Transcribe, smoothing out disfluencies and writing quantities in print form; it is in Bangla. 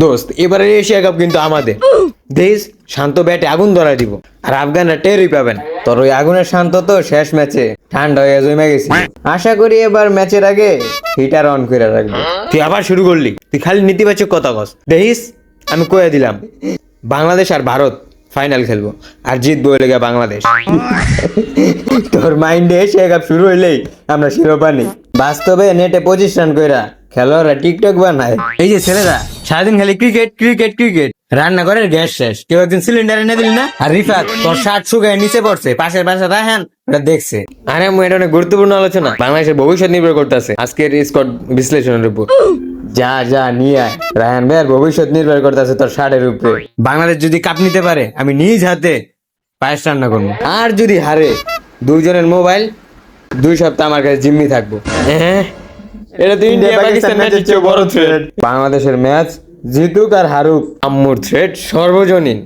দোস্ত এবারে এশিয়া কাপ কিন্তু আমাদের দেশ শান্ত ব্যাটে আগুন ধরা দিব আর আফগানরা টেরই পাবেন তোর ওই আগুনের শান্ত তো শেষ ম্যাচে ঠান্ডা হয়ে জমে গেছি আশা করি এবার ম্যাচের আগে হিটার অন করে রাখবো তুই আবার শুরু করলি তুই খালি নেতিবাচক কথা কস দেখিস আমি কয়ে দিলাম বাংলাদেশ আর ভারত ফাইনাল খেলবো আর জিতবো লেগে বাংলাদেশ তোর মাইন্ডে এশিয়া কাপ শুরু হইলেই আমরা শিরোপা নেই বাস্তবে নেটে 25 রান কইরা খেলোয়াড়রা টিকটক বানায় এই যে ছেলেরা সারাদিন খালি ক্রিকেট ক্রিকেট ক্রিকেট রান্না করে গ্যাস শেষ কেউ একদিন সিলিন্ডার এনে দিলি না আর রিফাত তোর শার্ট শুকায় নিচে পড়ছে পাশের বাসা রাহান ওটা দেখছে আরে এটা অনেক গুরুত্বপূর্ণ আলোচনা বাংলাদেশের ভবিষ্যৎ নির্ভর করতেছে আজকের স্কট বিশ্লেষণের উপর যা যা নিয়ে আয় রাহান ভাইয়ের ভবিষ্যৎ নির্ভর করতেছে তোর শার্টের উপরে বাংলাদেশ যদি কাপ নিতে পারে আমি নিজ হাতে পায়েস রান্না করবো আর যদি হারে দুইজনের মোবাইল 2 সপ্তাহ আমার কাছে জিম্মি থাকবো হ্যাঁ এটা তো ইন্ডিয়া পাকিস্তান ম্যাচের চেয়ে বড় থ্রেট বাংলাদেশের ম্যাচ জিতুক আর হারুক আম্মুর থ্রেট সর্বজনীন